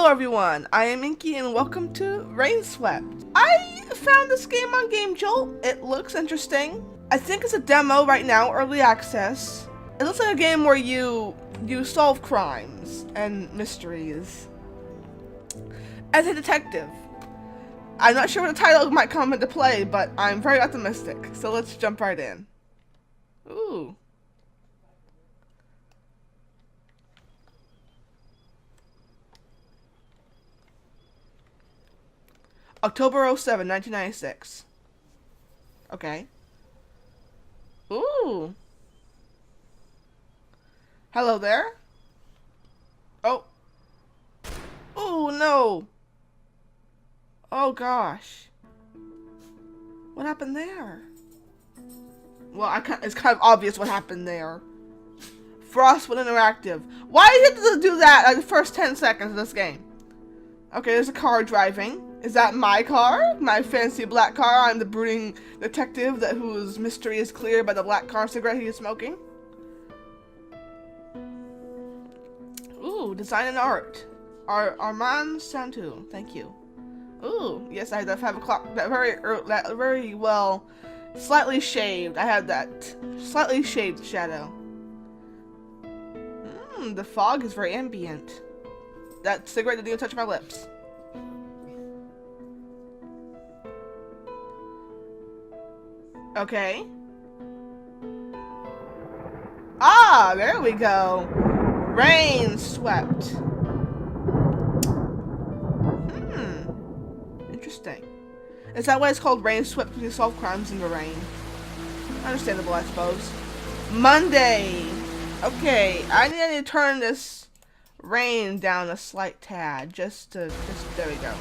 Hello everyone, I am Inky and welcome to Rainswept. I found this game on Game Jolt. It looks interesting. I think it's a demo right now, early access. It looks like a game where you solve crimes and mysteries as a detective. I'm not sure what the title might come into play, but I'm very optimistic. So let's jump right in. Ooh. October 07, 1996. Okay. Ooh. Hello there. Oh. Oh no. Oh gosh. What happened there? Well, it's kind of obvious what happened there. Frostwood Interactive. Why did you have to do that at the first 10 seconds of this game? Okay, there's a car driving. Is that my car? My fancy black car? I'm the brooding detective whose mystery is cleared by the black car cigarette he is smoking. Ooh, design and art. Armand Santu, thank you. Ooh, yes, I have 5 o'clock. That very well, slightly shaved. I have that slightly shaved shadow. The fog is very ambient. That cigarette didn't even touch my lips. Okay. Ah, there we go. Rainswept. Interesting. Is that why it's called Rainswept? Because you solve crimes in the rain. Understandable, I suppose. Monday. Okay, I need to turn this rain down a slight tad. There we go.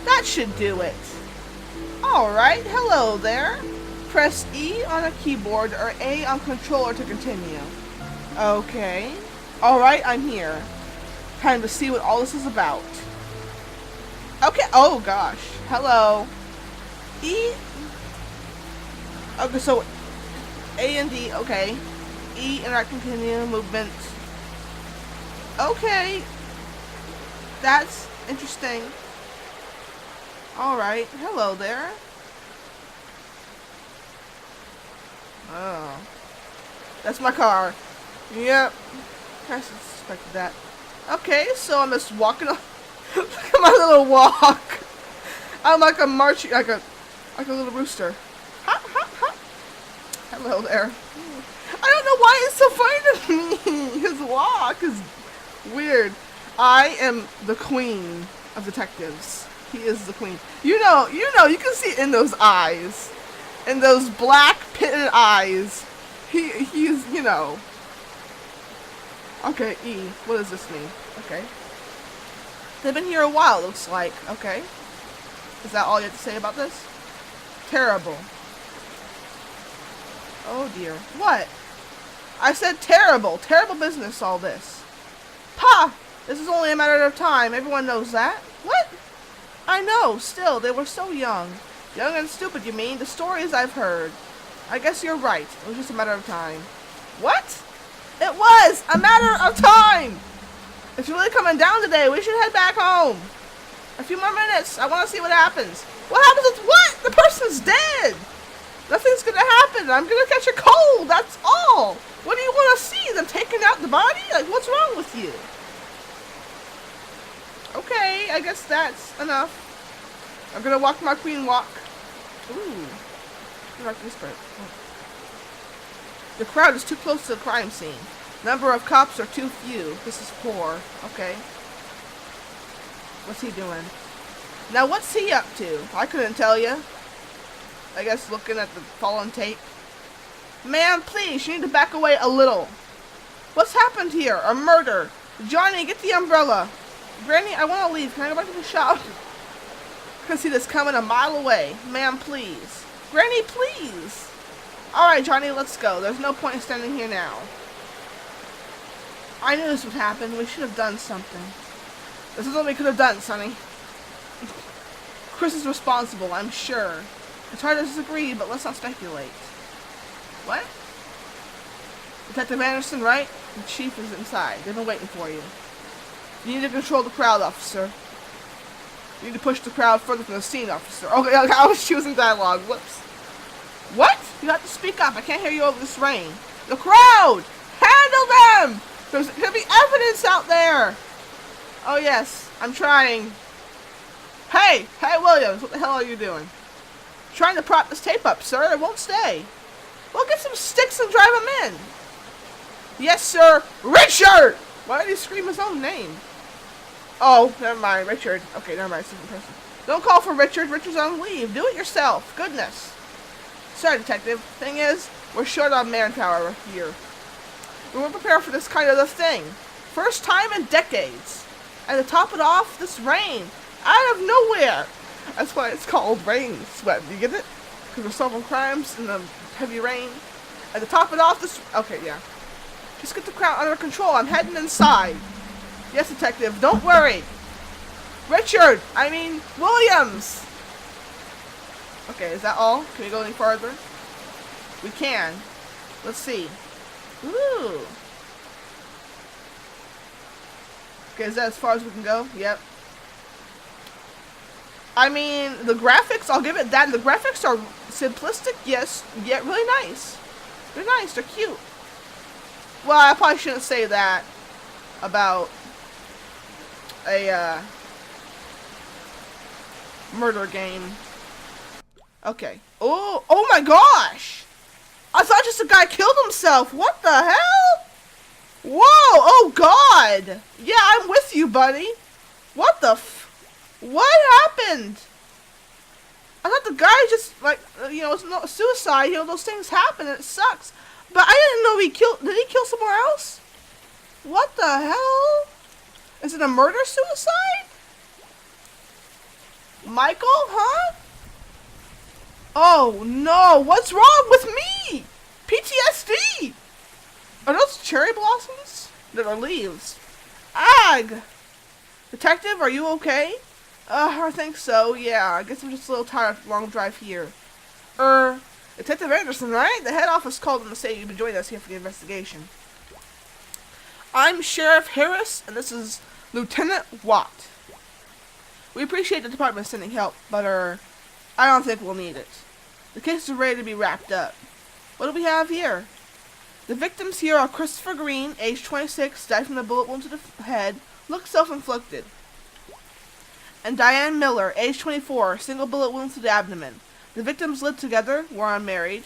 That should do it. Alright, hello there. Press E on a keyboard or A on controller to continue. Okay. Alright, I'm here. Time to see what all this is about. Okay, oh gosh. Hello. E. Okay, so A and D, okay. E, interact, continue, movement. Okay. That's interesting. Alright, hello there. Oh. That's my car. Yep. I suspected that. Okay, so I'm just walking on. Look at my little walk. I'm like a marching, like a little rooster. Ha, ha, ha. Hello there. I don't know why it's so funny to me. His walk is weird. I am the queen of detectives. He is the queen. You know, you can see it in those eyes. In those black pitted eyes. He's, you know. Okay, E. What does this mean? Okay. They've been here a while, looks like. Okay. Is that all you have to say about this? Terrible. Oh dear. What? I said terrible. Terrible business, all this. Pa! This is only a matter of time. Everyone knows that. What? I know. Still, they were so young. Young and stupid, you mean? The stories I've heard. I guess you're right. It was just a matter of time. What? It was a matter of time! It's really coming down today. We should head back home. A few more minutes. I want to see what happens. What happens with what? The person's dead. Nothing's going to happen. I'm going to catch a cold. That's all. What do you want to see? Them taking out the body? Like, what's wrong with you? Okay, I guess that's enough. I'm going to walk my queen walk. Ooh. The crowd is too close to the crime scene. Number of cops are too few. This is poor. Okay. What's he doing? Now, what's he up to? I couldn't tell you. I guess looking at the fallen tape. Ma'am, please, you need to back away a little. What's happened here? A murder. Johnny, get the umbrella. Granny, I want to leave. Can I go back to the shop? I can see this coming a mile away. Ma'am, please. Granny, please. Alright, Johnny, let's go. There's no point in standing here now. I knew this would happen. We should have done something. This is what we could have done, Sonny. Chris is responsible, I'm sure. It's hard to disagree, but let's not speculate. What? Detective Anderson, right? The chief is inside. They've been waiting for you. You need to control the crowd, officer. You need to push the crowd further from the scene, officer. Okay, I was choosing dialogue. Whoops. What? You have to speak up. I can't hear you over this rain. The crowd! Handle them! There's gonna be evidence out there! Oh yes, I'm trying. Hey! Hey, Williams, what the hell are you doing? Trying to prop this tape up, sir. It won't stay. Well, get some sticks and drive them in. Yes, sir. Richard! Why did he scream his own name? Oh, never mind. Richard. Okay, never mind. Second person. Don't call for Richard. Richard's on leave. Do it yourself. Goodness. Sorry, detective. Thing is, we're short on manpower here. We weren't prepared for this kind of a thing. First time in decades. And to top it off, this rain. Out of nowhere. That's why it's called Rainswept. You get it? Because we're solving crimes in the heavy rain. And to top it off, this... Okay, yeah. Just get the crowd under control. I'm heading inside. Yes, detective. Don't worry. Richard! I mean, Williams! Okay, is that all? Can we go any further? We can. Let's see. Ooh. Okay, is that as far as we can go? Yep. I mean, the graphics, I'll give it that. The graphics are simplistic, yes, yet really nice. They're nice, they're cute. Well, I probably shouldn't say that about a murder game. Okay. Oh my gosh! I thought just a guy killed himself. What the hell? Whoa! Oh God! Yeah, I'm with you, buddy. What the what happened? I thought the guy just, like, you know, it's not suicide. You know, those things happen and it sucks. But I didn't know he killed. Did he kill somewhere else? What the hell? Is it a murder-suicide? Michael, huh? Oh no! What's wrong with me? PTSD. Are those cherry blossoms? That are leaves. Ag! Detective, are you okay? I think so, yeah. I guess I'm just a little tired of the long drive here. Detective Anderson, right? The head office called in to say you've been joining us here for the investigation. I'm Sheriff Harris, and this is Lieutenant Watt. We appreciate the department sending help, but, I don't think we'll need it. The case is ready to be wrapped up. What do we have here? The victims here are Christopher Green, age 26, died from a bullet wound to the head, looks self-inflicted. And Diane Miller, age 24, single bullet wound to the abdomen. The victims lived together, were unmarried.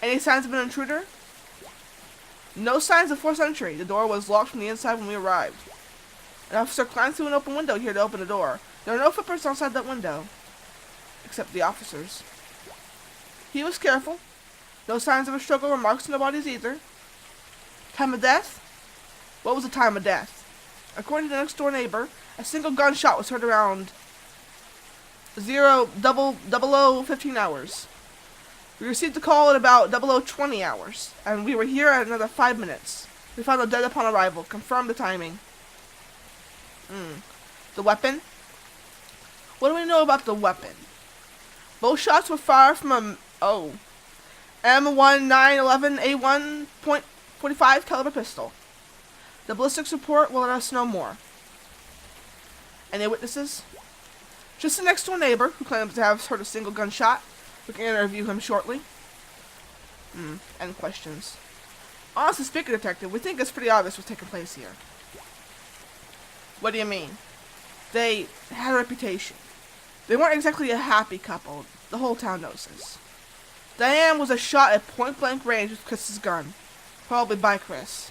Any signs of an intruder? No signs of forced entry. The door was locked from the inside when we arrived. An officer climbed through an open window here to open the door. There are no footprints outside that window. Except the officers. He was careful. No signs of a struggle or marks on the bodies either. Time of death? What was the time of death? According to the next door neighbor, a single gunshot was heard around 00:15 hours. We received a call at about 00:20 hours, and we were here at another 5 minutes. We found them dead upon arrival. Confirm the timing. The weapon? What do we know about the weapon? Both shots were fired from a M1911A1.45 caliber pistol. The ballistics report will let us know more. Any witnesses? Just the next door neighbor, who claims to have heard a single gunshot. We can interview him shortly. End questions. Honestly speaking, detective, we think it's pretty obvious what's taking place here. What do you mean? They had a reputation. They weren't exactly a happy couple. The whole town knows this. Diane was a shot at point-blank range with Chris's gun. Probably by Chris.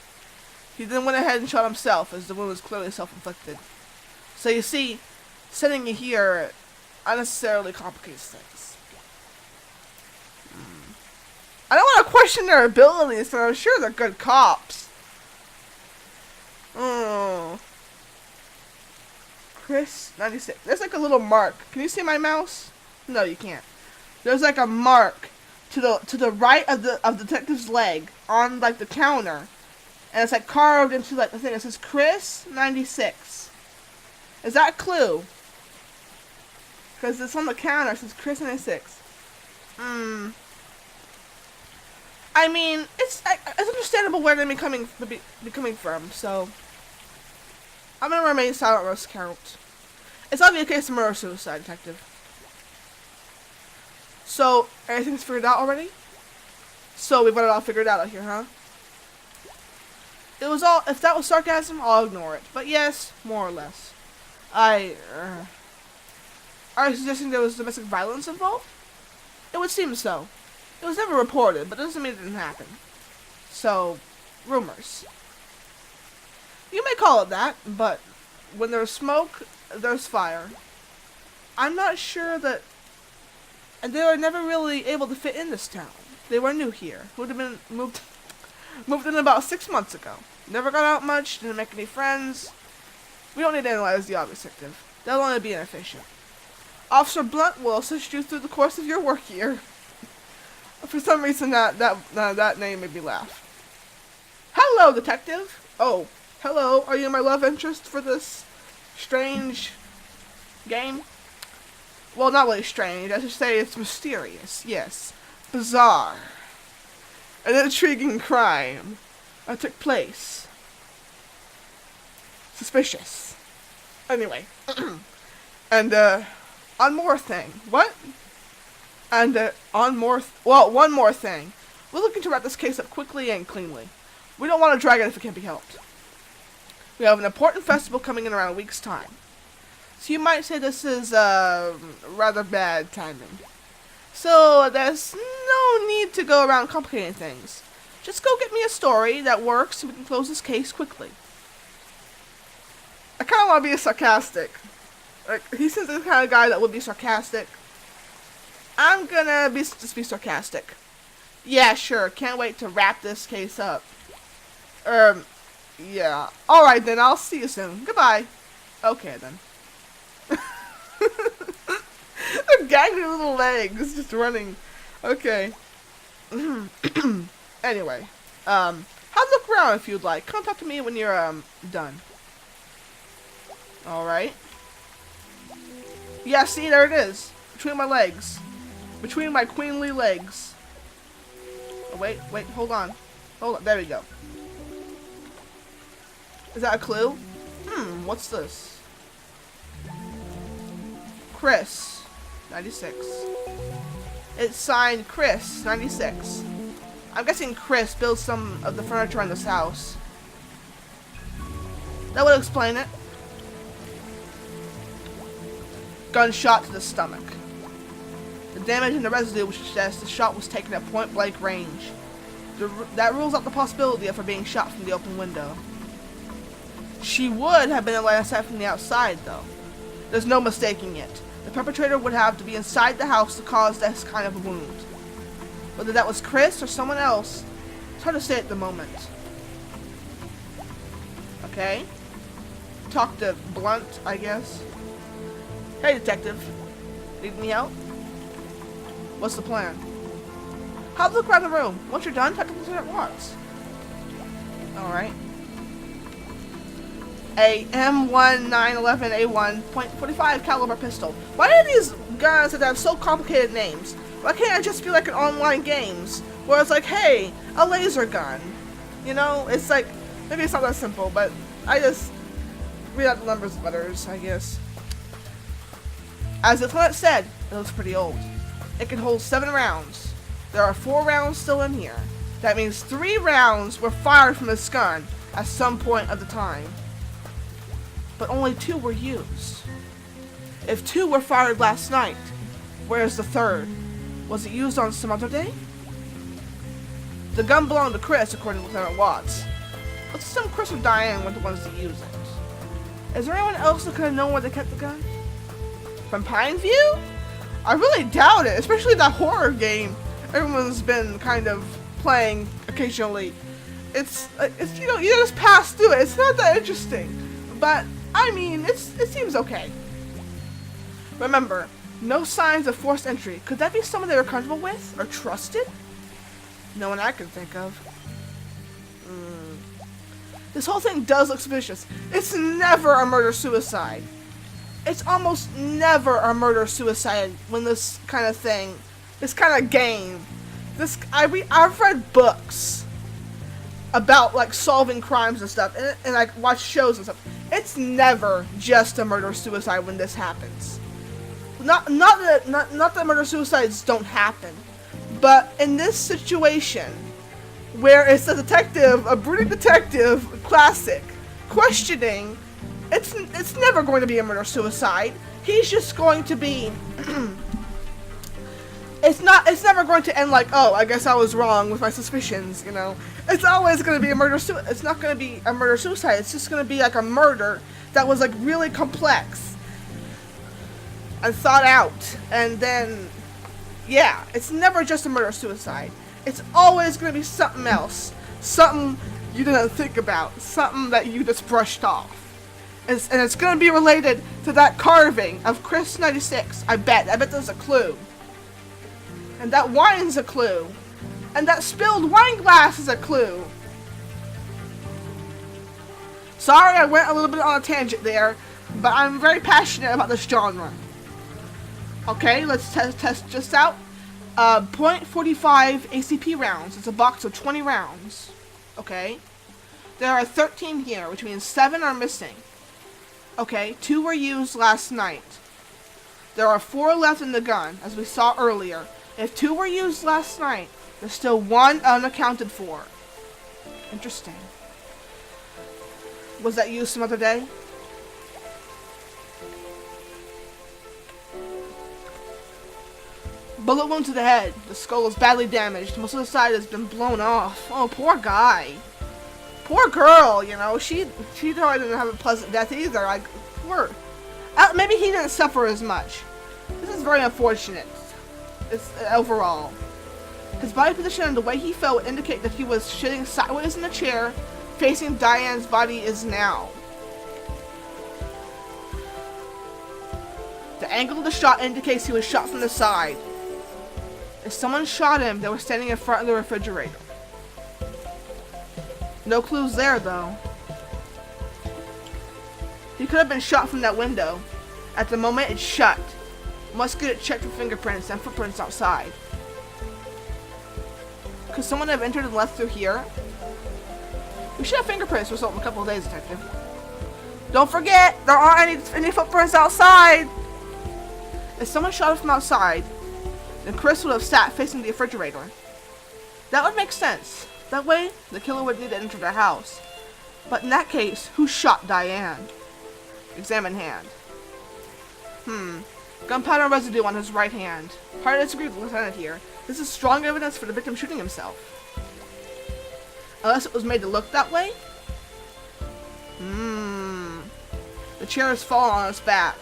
He then went ahead and shot himself, as the wound was clearly self-inflicted. So you see, sending you here unnecessarily complicates things. I don't want to question their abilities, but I'm sure they're good cops. Chris, 96. There's like a little mark. Can you see my mouse? No, you can't. There's like a mark to the right of the detective's leg on like the counter, and it's like carved into like the thing. It says Chris, 96. Is that a clue? Because it's on the counter. It says Chris, 96. I mean, it's understandable where they be coming from, so I'm gonna remain silent on this count. It's obviously a case of murder-suicide, detective. So, everything's figured out already? So, we've got it all figured out here, huh? It was all, if that was sarcasm, I'll ignore it. But yes, more or less. Are you suggesting there was domestic violence involved? It would seem so. It was never reported, but it doesn't mean it didn't happen. So, rumors. You may call it that, but when there's smoke, there's fire. I'm not sure that... And they were never really able to fit in this town. They were new here. Would have been moved in about 6 months ago. Never got out much, didn't make any friends. We don't need to analyze the obvious, detective. That'll only be inefficient. Officer Blunt will assist you through the course of your work year. For some reason, that name made me laugh. Hello, detective. Oh, hello. Are you my love interest for this strange game? Well, not really strange. I should say it's mysterious. Yes. Bizarre. An intriguing crime that took place. Suspicious. Anyway. And, one more thing. What? And, one more thing. We're looking to wrap this case up quickly and cleanly. We don't want to drag it if it can't be helped. We have an important festival coming in around a week's time. So you might say this is, rather bad timing. So there's no need to go around complicating things. Just go get me a story that works so we can close this case quickly. I kind of want to be sarcastic. Like, he seems like the kind of guy that would be sarcastic. I'm gonna just be sarcastic. Yeah, sure. Can't wait to wrap this case up. Yeah. Alright then, I'll see you soon. Goodbye. Okay then. They're gagging their little legs, just running. Okay. Anyway. Have a look around if you'd like. Come talk to me when you're, done. Alright. Yeah, see, there it is. Between my legs. Between my queenly legs. Oh, wait, hold on. Hold on, there we go. Is that a clue? What's this? Chris, 96. It's signed Chris, 96. I'm guessing Chris built some of the furniture in this house. That would explain it. Gunshot to the stomach. The damage and the residue would suggest the shot was taken at point-blank range. That rules out the possibility of her being shot from the open window. She would have been in line of sight from the outside, though. There's no mistaking it. The perpetrator would have to be inside the house to cause this kind of a wound. Whether that was Chris or someone else, it's hard to say at the moment. Okay. Talk to Blunt, I guess. Hey, detective. Need me out? What's the plan? Have a look around the room. Once you're done, talk to Lieutenant Watts. Alright. A M1911A1 .45 caliber pistol. Why are these guns that have so complicated names? Why can't it just be like an online games where it's like, hey, a laser gun? You know, it's like, maybe it's not that simple, but I just read out the numbers and letters, I guess. As the lieutenant said, it looks pretty old. It can hold 7 rounds. There are 4 rounds still in here. That means 3 rounds were fired from this gun at some point of the time. But only 2 were used. If 2 were fired last night, where's the 3rd? Was it used on some other day? The gun belonged to Chris, according to Lieutenant Watts. Let's assume Chris or Diane were the ones to use it. Is there anyone else that could have known where they kept the gun? From Pineview? I really doubt it, especially that horror game everyone's been kind of playing occasionally. It's you know, you just pass through it. It's not that interesting. But, I mean, it seems okay. Remember, no signs of forced entry. Could that be someone they were comfortable with or trusted? No one I can think of. This whole thing does look suspicious. It's never a murder-suicide. It's almost never a murder-suicide when this kind of thing, this kind of game, I've read books about like solving crimes and stuff, and like watch shows and stuff. It's never just a murder suicide when this happens. Not that murder suicides don't happen, but in this situation, where it's a detective, a brooding detective, classic, questioning, it's never going to be a murder suicide. He's just going to be. It's never going to end like, oh, I guess I was wrong with my suspicions, you know. It's always going to be a murder suicide. It's not going to be a murder suicide. It's just going to be like a murder that was like really complex and thought out. And then, yeah, it's never just a murder suicide. It's always going to be something else. Something you didn't think about. Something that you just brushed off. And it's going to be related to that carving of Chris 96. I bet there's a clue. And that wine's a clue. And that spilled wine glass is a clue. Sorry I went a little bit on a tangent there, but I'm very passionate about this genre. Okay, let's test this out. .45 ACP rounds. It's a box of 20 rounds. Okay. There are 13 here, which means 7 are missing. Okay, 2 were used last night. There are 4 left in the gun, as we saw earlier. If 2 were used last night, there's still 1 unaccounted for. Interesting. Was that used some other day? Bullet wound to the head. The skull is badly damaged. Most of the side has been blown off. Oh, poor guy. Poor girl, you know. She probably didn't have a pleasant death either. Like, poor. Maybe he didn't suffer as much. This is very unfortunate. It's overall. His body position and the way he fell would indicate that he was sitting sideways in the chair, facing Diane's body is now. The angle of the shot indicates he was shot from the side. If someone shot him, they were standing in front of the refrigerator. No clues there, though. He could have been shot from that window. At the moment, it's shut. Must get it checked for fingerprints and footprints outside. Could someone have entered and left through here? We should have fingerprints result in a couple of days, detective. Don't forget, there aren't any footprints outside. If someone shot it from outside, then Chris would have sat facing the refrigerator. That would make sense. That way, the killer would need to enter the house. But in that case, who shot Diane? Examine hand. Gunpowder residue on his right hand. Hard to disagree with the lieutenant here. This is strong evidence for the victim shooting himself. Unless it was made to look that way? The chair has fallen on its back.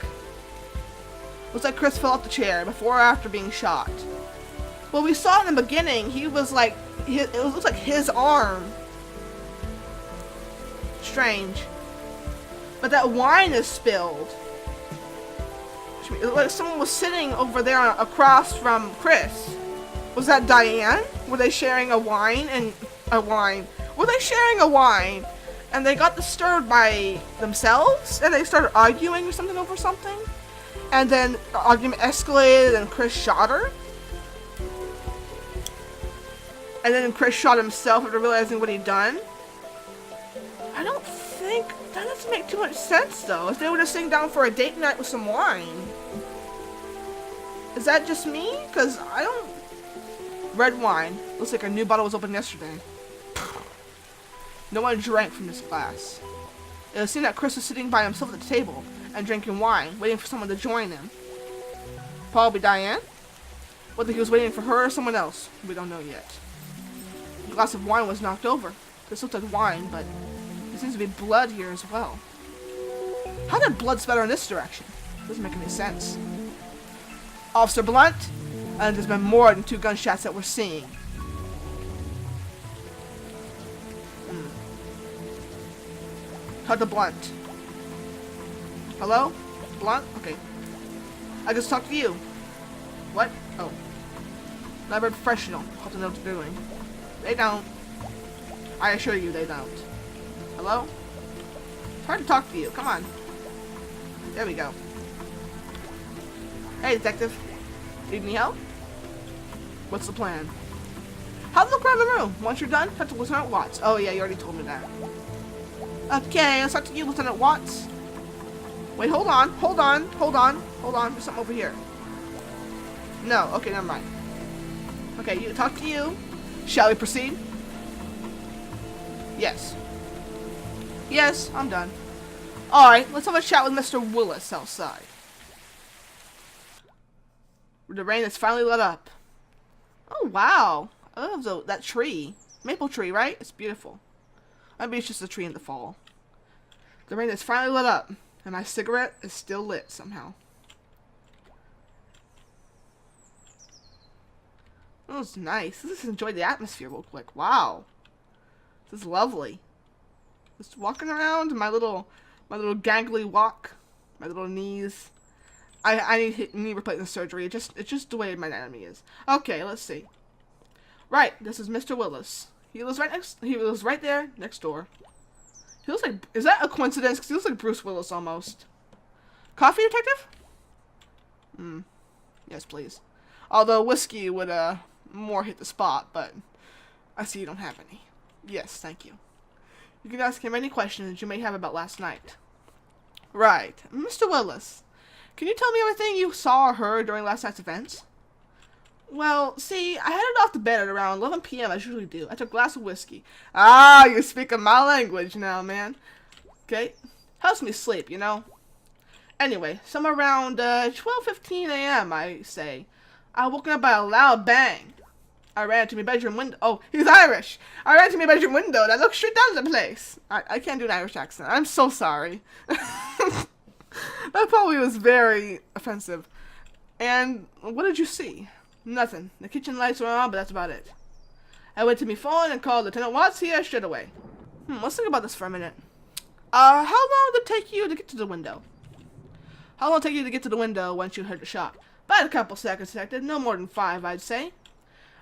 Looks like Chris fell off the chair before or after being shot. Well, we saw in the beginning, he was like, it looks like his arm. Strange. But that wine is spilled. It looked like someone was sitting over there across from Chris. Was that Diane? Were they sharing a wine and a wine? Were they sharing a wine? And they got disturbed by themselves? And they started arguing or something over something? And then the argument escalated and Chris shot her? And then Chris shot himself after realizing what he'd done? I don't think... That doesn't make too much sense, though. If they were just sitting down for a date night with some wine. Is that just me? Because I don't... Red wine. Looks like a new bottle was opened yesterday. No one drank from this glass. It was seen that Chris was sitting by himself at the table and drinking wine, waiting for someone to join him. Probably Diane? Whether he was waiting for her or someone else, we don't know yet. The glass of wine was knocked over. This looked like wine, but there seems to be blood here as well. How did blood spatter in this direction? Doesn't make any sense. Officer Blunt, and there's been more than 2 gunshots that we're seeing. Talk to Blunt. Hello? Blunt? Okay. I just talked to you. What? Oh. Library professional. Have to know what they're doing. They don't. I assure you they don't. Hello? It's hard to talk to you. Come on. There we go. Hey, detective. Need any help? What's the plan? Have a look around the room. Once you're done, talk to Lieutenant Watts. Oh yeah, you already told me that. Okay, let's talk to you, Lieutenant Watts. Wait, hold on. There's something over here. No, okay, never mind. Okay, you talk to you. Shall we proceed? Yes. Yes, I'm done. Alright, let's have a chat with Mr. Willis outside. The rain is finally let up. Oh, wow. I love that tree. Maple tree, right? It's beautiful. Maybe it's just a tree in the fall. The rain is finally lit up, and my cigarette is still lit somehow. That was nice. Let's just enjoy the atmosphere real quick. Wow. This is lovely. Just walking around, my little gangly walk, my little knees. I need knee replacement surgery. It's just the way my anatomy is. Okay, let's see. Right, this is Mr. Willis. He lives right there next door. He looks like, is that a coincidence? Because he looks like Bruce Willis almost. Coffee, detective? Yes, please. Although whiskey would more hit the spot, but I see you don't have any. Yes, thank you. You can ask him any questions you may have about last night. Right, Mr. Willis. Can you tell me everything you saw or heard during last night's events? Well, see, I headed off to bed at around 11 p.m. as I usually do. I took a glass of whiskey. Ah, you're speaking my language now, man. Okay? Helps me sleep, you know? Anyway, somewhere around 12:15 a.m., I say, I woke up by a loud bang. I ran to my bedroom window. Oh, he's Irish. I ran to my bedroom window and I looked straight down at the place. I can't do an Irish accent. I'm so sorry. That probably was very offensive. And what did you see? Nothing. The kitchen lights were on, but that's about it. I went to my phone and called Lieutenant Watts here straight away. Let's think about this for a minute. How long did it take you to get to the window? How long did it take you to get to the window once you heard the shot? About a couple seconds, detective. No more than 5, I'd say.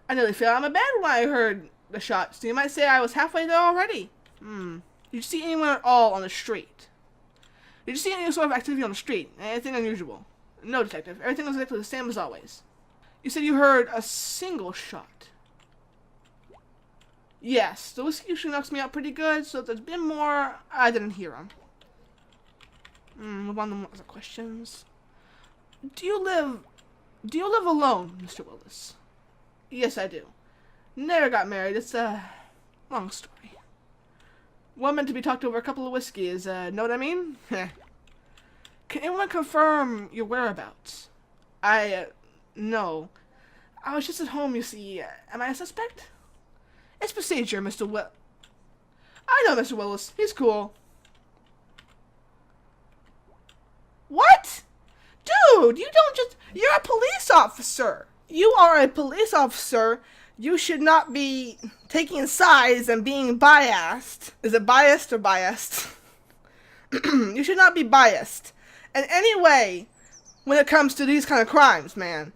I nearly fell out of my bed when I heard the shot, so you might say I was halfway there already. Did you see anyone at all on the street? Did you see any sort of activity on the street? Anything unusual? No, detective. Everything was exactly the same as always. You said you heard a single shot. Yes, the whiskey usually knocks me out pretty good, so if there's been more, I didn't hear them. Move on to more other questions. Do you live alone, Mr. Willis? Yes, I do. Never got married. It's a long story. Woman to be talked over a couple of whiskeys, know what I mean? Can anyone confirm your whereabouts? No. I was just at home, you see. Am I a suspect? It's procedure, Mr. I know Mr. Willis. He's cool. What? Dude, you're a police officer. You are a police officer. You should not be taking sides and being biased. Is it biased or biased? You should not be biased in any way when it comes to these kind of crimes, man.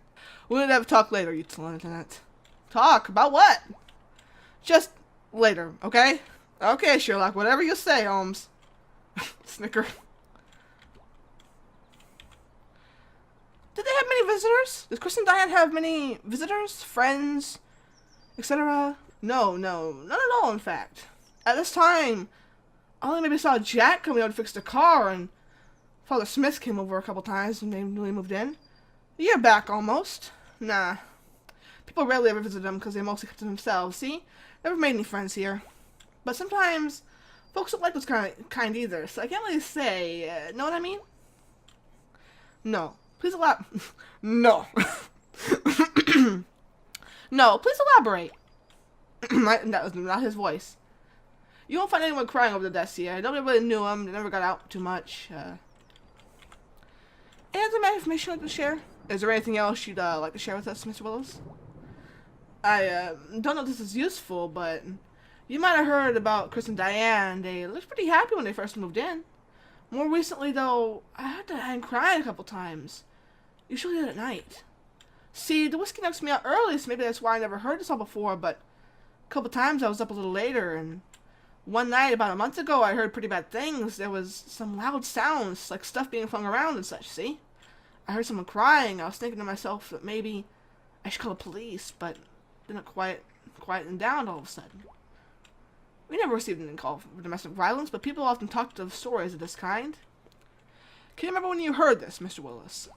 We'll have a talk later, you lieutenant. Talk? About what? Just later, okay? Okay, Sherlock, whatever you say, Holmes. Snicker. Did they have many visitors? Does Chris and Diane have many visitors, friends, etc.? No, none at all, in fact. At this time, I only maybe saw Jack coming out to fix the car, and Father Smith came over a couple times when they newly moved in. A year back, almost. Nah. People rarely ever visit them because they mostly kept to themselves, see? Never made any friends here. But sometimes, folks don't like those kind either, so I can't really say, know what I mean? No. Please elaborate. No. No, please elaborate. That was not his voice. You won't find anyone crying over the deaths here. Nobody really knew him. They never got out too much. Any other information you'd like to share? Is there anything else you'd like to share with us, Mr. Willis? I don't know if this is useful, but you might have heard about Chris and Diane. They looked pretty happy when they first moved in. More recently, though, I heard Diane crying a couple times. Usually at night. See, the whiskey knocks me out early, so maybe that's why I never heard this all before, but a couple times I was up a little later, and one night, about a month ago, I heard pretty bad things. There was some loud sounds, like stuff being flung around and such, see? I heard someone crying. I was thinking to myself that maybe I should call the police, but didn't quite quieting down all of a sudden. We never received any call for domestic violence, but people often talk of stories of this kind. Can you remember when you heard this, Mr. Willis?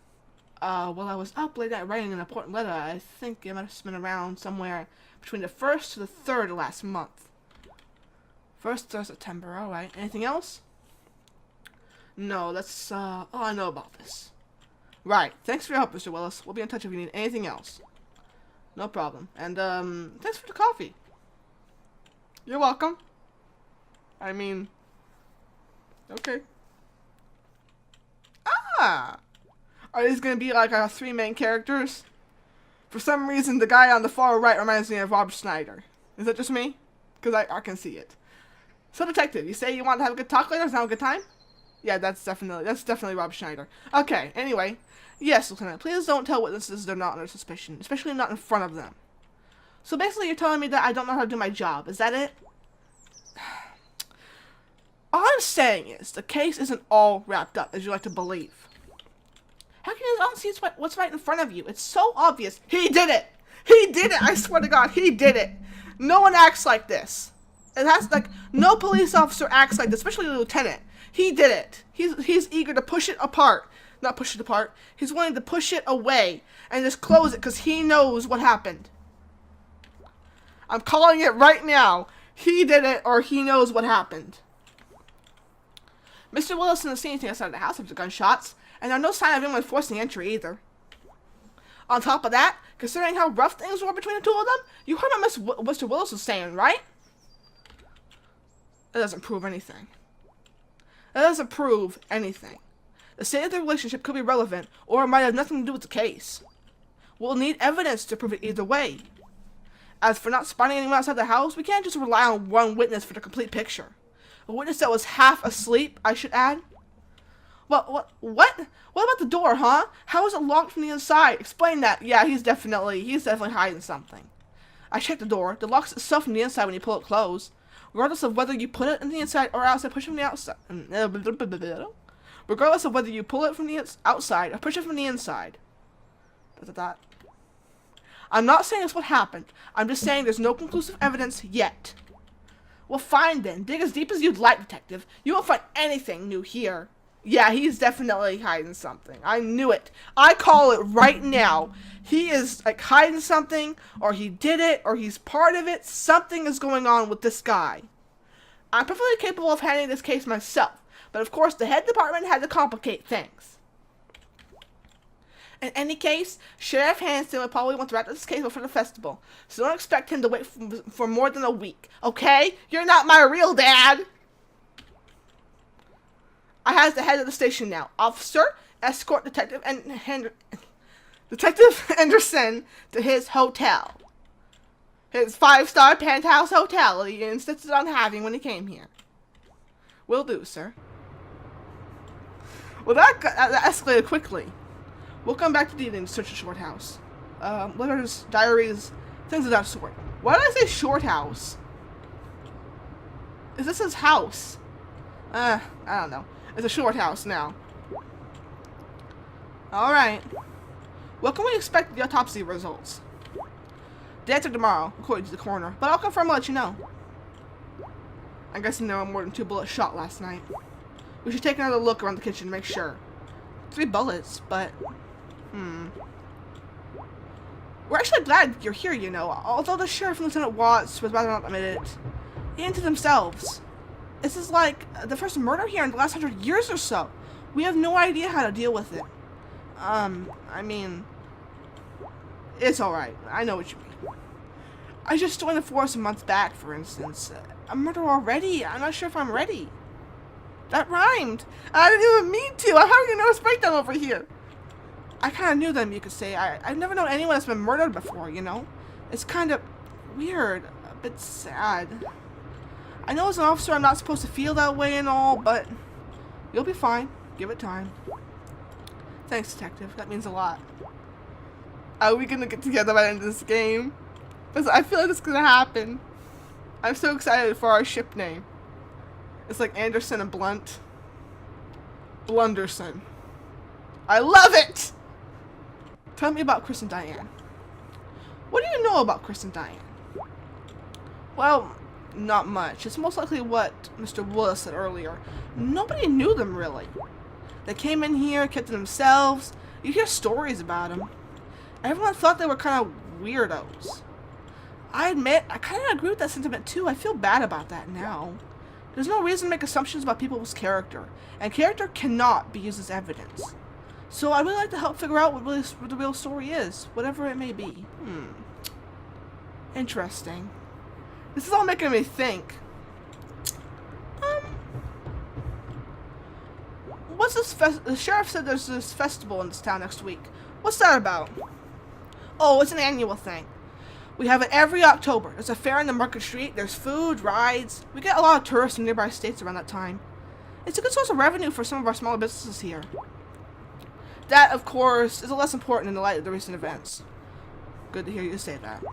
Well, I was up late night writing an important letter. I think it must have been around somewhere between the 1st to the 3rd of last month. 1st of September, alright. Anything else? No, that's, all I know about this. Right. Thanks for your help, Mr. Willis. We'll be in touch if you need anything else. No problem. And, thanks for the coffee. You're welcome. I mean, okay. Ah! Are these gonna be like our 3 main characters? For some reason, the guy on the far right reminds me of Rob Schneider. Is that just me? Because I can see it. So, Detective, you say you want to have a good talk later? Is that a good time? Yeah, that's definitely Rob Schneider. Okay, anyway. Yes, Lieutenant, please don't tell witnesses they're not under suspicion, especially not in front of them. So basically, you're telling me that I don't know how to do my job. Is that it? All I'm saying is, the case isn't all wrapped up, as you like to believe. How can you not see what's right in front of you? It's so obvious. He did it! He did it! I swear to God, he did it! No one acts like this. It has, like, no police officer acts like this, especially the lieutenant. He did it. He's eager to push it apart. Not push it apart. He's willing to push it away and just close it because he knows what happened. I'm calling it right now. He did it, or he knows what happened. Mr. Willis didn't see anything outside of the house after gunshots, and there's no sign of anyone forcing entry either. On top of that, considering how rough things were between the two of them, you heard what Mr. Willis was saying, right? That doesn't prove anything. That doesn't prove anything. The state of the relationship could be relevant, or it might have nothing to do with the case. We'll need evidence to prove it either way. As for not spotting anyone outside the house, we can't just rely on one witness for the complete picture. A witness that was half asleep, I should add. What? What about the door, huh? How is it locked from the inside? Explain that. Yeah, he's definitely hiding something. I checked the door. It locks itself from the inside when you pull it closed. Regardless of whether you put it in the inside or outside, push it from the outside. Regardless of whether you pull it from the outside or push it from the inside. I'm not saying that's what happened. I'm just saying there's no conclusive evidence yet. Well, fine then. Dig as deep as you'd like, Detective. You won't find anything new here. Yeah, he's definitely hiding something. I knew it. I call it right now. He is, like, hiding something, or he did it, or he's part of it. Something is going on with this guy. I'm perfectly capable of handling this case myself, but of course the head department had to complicate things. In any case, Sheriff Hanson would probably want to wrap up this case before the festival, so don't expect him to wait for more than a week, okay? You're not my real dad! I have the head of the station now. Officer, escort Detective Anderson to his hotel. His 5-star penthouse hotel he insisted on having when he came here. Will do, sir. Well, that escalated quickly. We'll come back to the search the short house. Letters, diaries, things of that sort. Why did I say short house? Is this his house? I don't know. It's a short house now. Alright. When can we expect the autopsy results? Day after tomorrow, according to the coroner. But I'll confirm and let you know. I'm guessing there were more than 2 bullets shot last night. We should take another look around the kitchen to make sure. 3 bullets, but... We're actually glad you're here, you know. Although the sheriff and Lieutenant Watts was rather not admit it. Even to themselves. This is like the first murder here in the last 100 years or so. We have no idea how to deal with it. I mean... It's alright. I know what you mean. I just joined the force a month back, for instance. A murder already? I'm not sure if I'm ready. That rhymed. I didn't even mean to. I'm having a nervous breakdown over here. I kind of knew them, you could say. I've never known anyone that's been murdered before, you know? It's kind of weird. A bit sad. I know as an officer I'm not supposed to feel that way and all, but you'll be fine. Give it time. Thanks, Detective. That means a lot. Are we gonna get together by the end of this game? Because I feel like it's gonna happen. I'm so excited for our ship name. It's like Anderson and Blunt. Blunderson. I love it! Tell me about Chris and Diane. What do you know about Chris and Diane? Well, not much. It's most likely what Mr. Willis said earlier. Nobody knew them, really. They came in here, kept to themselves. You hear stories about them. Everyone thought they were kind of weirdos. I admit, I kind of agree with that sentiment too. I feel bad about that now. There's no reason to make assumptions about people's character, and character cannot be used as evidence. So I'd really like to help figure out what the real story is, whatever it may be. Interesting. This is all making me think. What's this the sheriff said there's this festival in this town next week. What's that about? Oh, it's an annual thing. We have it every October. There's a fair in the market street. There's food, rides. We get a lot of tourists from nearby states around that time. It's a good source of revenue for some of our smaller businesses here. That, of course, is less important in the light of the recent events. Good to hear you say that.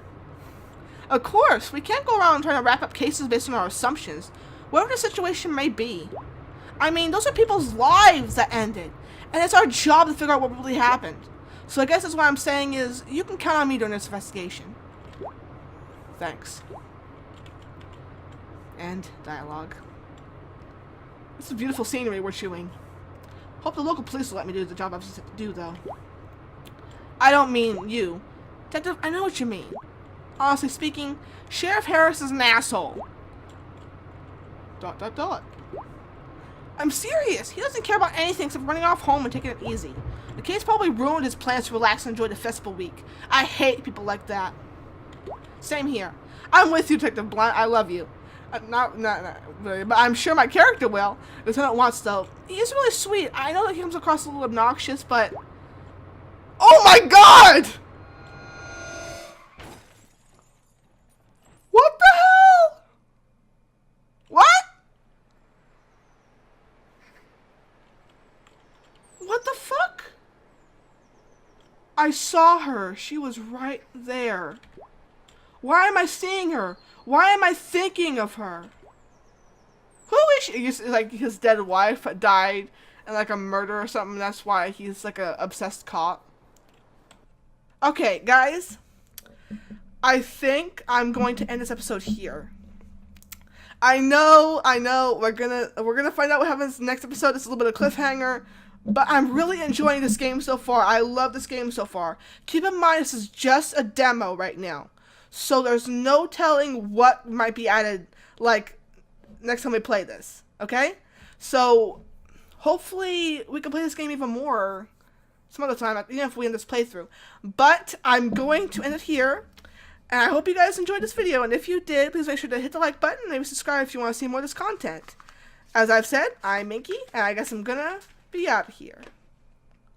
Of course, we can't go around trying to wrap up cases based on our assumptions, whatever the situation may be. I mean, those are people's lives that ended, and it's our job to figure out what really happened. So I guess that's what I'm saying is, you can count on me during this investigation. Thanks. End dialogue. This is beautiful scenery we're chewing. Hope the local police will let me do the job I'm supposed to do, though. I don't mean you. Detective, I know what you mean. Honestly speaking, Sheriff Harris is an asshole. ... I'm serious. He doesn't care about anything except running off home and taking it easy. The case probably ruined his plans to relax and enjoy the festival week. I hate people like that. Same here. I'm with you, Detective Blunt. I love you. Not really, but I'm sure my character will. Lieutenant Watts, though, he's really sweet. I know that he comes across a little obnoxious, but... Oh my God! What the hell? What? What the fuck? I saw her. She was right there. Why am I seeing her? Why am I thinking of her? Who is she? Like his dead wife died in like a murder or something. That's why he's like a obsessed cop. Okay, guys. I think I'm going to end this episode here. I know. We're gonna find out what happens next episode. It's a little bit of cliffhanger. But I'm really enjoying this game so far. I love this game so far. Keep in mind, this is just a demo right now. So there's no telling what might be added, like, next time we play this. Okay? So, hopefully, we can play this game even more some other time, even if we end this playthrough. But, I'm going to end it here. And I hope you guys enjoyed this video. And if you did, please make sure to hit the like button and maybe subscribe if you want to see more of this content. As I've said, I'm Inky, and I guess I'm gonna be out of here.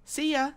See ya.